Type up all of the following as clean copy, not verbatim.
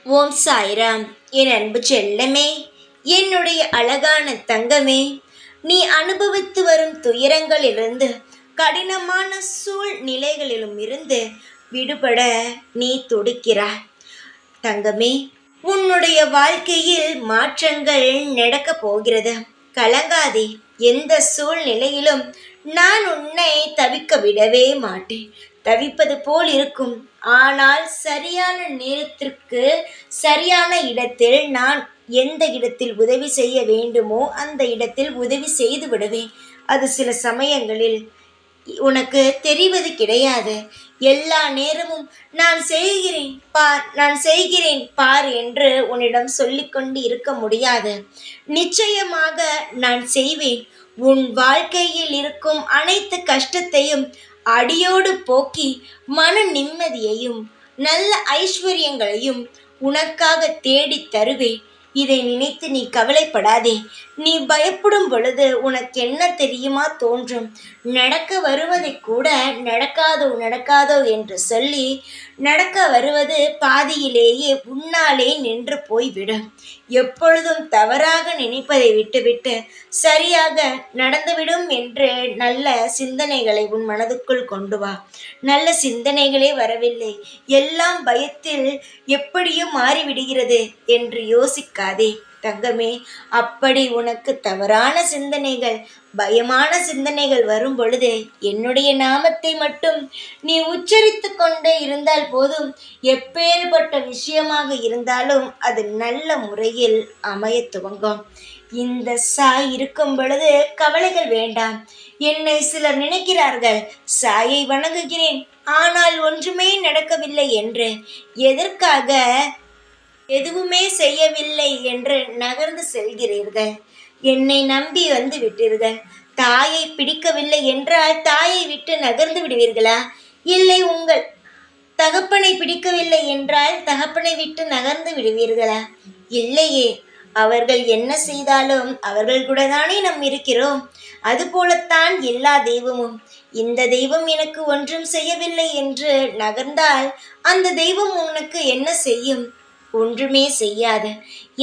ஓம் சாய்ராம். என் அன்பு செல்லமே, என்னுடைய அழகான தங்கமே, நீ அனுபவித்து வரும் துயரங்களிலிருந்து, கடினமான சூழ்நிலைகளிலும் இருந்து விடுபட நீ துடிக்கிறாய். தங்கமே, உன்னுடைய வாழ்க்கையில் மாற்றங்கள் நடக்கப் போகிறது. கலங்காதே. எந்த சூழ்நிலையிலும் நான் உன்னை தவிக்க விடவே மாட்டேன். தவிப்பது போல் இருக்கும், ஆனால் சரியான நேரத்திற்கு சரியான இடத்தில் நான் எந்த இடத்தில் உதவி செய்ய வேண்டுமோ அந்த இடத்தில் உதவி செய்து விடுவேன். அது சில சமயங்களில் உனக்கு தெரிவது கிடையாது. எல்லா நேரமும் நான் செய்கிறேன் பார், நான் செய்கிறேன் பார் என்று உன்னிடம் சொல்லிக்கொண்டு இருக்க முடியாது. நிச்சயமாக நான் செய்வேன். உன் வாழ்க்கையில் இருக்கும் அனைத்து கஷ்டத்தையும் அடியோடு போக்கி மன நிம்மதியையும் நல்ல ஐஸ்வர்யங்களையும் உனக்காக தேடித் தருவேன். இதை நினைத்து நீ கவலைப்படாதே. நீ பயப்படும் பொழுது உனக்கு என்ன தெரியுமா தோன்றும்? நடக்க வருவதை கூட நடக்காதோ என்று சொல்லி நடக்க வருவது பாதியிலேயே உன்னாலே நின்று போய்விடும். எப்பொழுதும் தவறாக நினைப்பதை விட்டுவிட்டு சரியாக நடந்துவிடும் என்று நல்ல சிந்தனைகளை உன் மனதுக்குள் கொண்டு வா. நல்ல சிந்தனைகளே வரவில்லை, எல்லாம் பயத்தில் எப்படியும் மாறிவிடுகிறது என்று யோசிக்காதே தங்கமே. அப்படி உனக்கு தவறான சிந்தனைகள், பயமான சிந்தனைகள் வரும் பொழுது என்னுடைய நாமத்தை மட்டும் நீ உச்சரித்து கொண்டே இருந்தால் போதும். எப்பேற்பட்ட விஷயமாக இருந்தாலும் அது நல்ல முறையில் அமைய துவங்கும். இந்த சாய் இருக்கும் பொழுது கவலைகள் வேண்டாம். என்னை சிலர் நினைக்கிறார்கள், சாயை வணங்குகிறேன் ஆனால் ஒன்றுமே நடக்கவில்லை என்று. எதற்காக எதுவுமே செய்யவில்லை என்று நகர்ந்து செல்கிறீர்கள்? என்னை நம்பி வந்து விட்டீர்கள். தாயை பிடிக்கவில்லை என்றால் தாயை விட்டு நகர்ந்து விடுவீர்களா? இல்லை, உங்கள் தகப்பனை பிடிக்கவில்லை என்றால் தகப்பனை விட்டு நகர்ந்து விடுவீர்களா? இல்லையே. அவர்கள் என்ன செய்தாலும் அவர்கள் கூட தானே நாம் இருக்கிறோம். அதுபோலத்தான் எல்லா தெய்வமும். இந்த தெய்வம் எனக்கு ஒன்றும் செய்யவில்லை என்று நகர்ந்தால் அந்த தெய்வம் உனக்கு என்ன செய்யும்? ஒன்றுமே செய்யாது.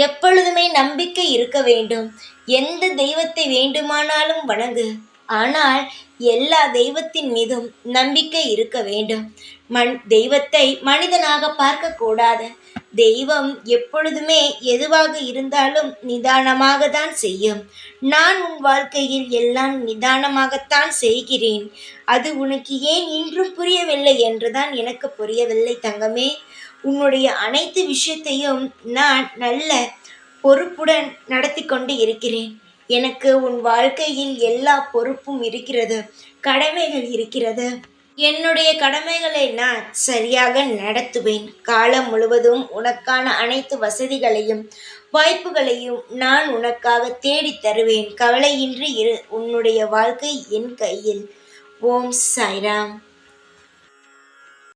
எப்பொழுதுமே நம்பிக்கை இருக்க வேண்டும். எந்த தெய்வத்தை வேண்டுமானாலும் வணங்கு, ஆனால் எல்லா தெய்வத்தின் மீதும் நம்பிக்கை இருக்க வேண்டும். தெய்வத்தை மனிதனாக பார்க்கக்கூடாது. தெய்வம் எப்பொழுதுமே எதுவாக இருந்தாலும் நிதானமாக தான் செய்யும். நான் உன் வாழ்க்கையில் எல்லாம் நிதானமாகத்தான் செய்கிறேன். அது உனக்கு ஏன் இன்றும் புரியவில்லை என்றுதான் எனக்கு புரியவில்லை தங்கமே. உன்னுடைய அனைத்து விஷயத்தையும் நான் நல்ல பொறுப்புடன் நடத்தி கொண்டு இருக்கிறேன். எனக்கு உன் வாழ்க்கையில் எல்லா பொறுப்பும் இருக்கிறது, கடமைகள் இருக்கிறது. என்னுடைய கடமைகளை நான் சரியாக நடத்துவேன். காலம் முழுவதும் உனக்கான அனைத்து வசதிகளையும் வாய்ப்புகளையும் நான் உனக்காக தேடித் தருவேன். கவலையின்றி இரு. உன்னுடைய வாழ்க்கை என் கையில். ஓம் சாய்ராம்.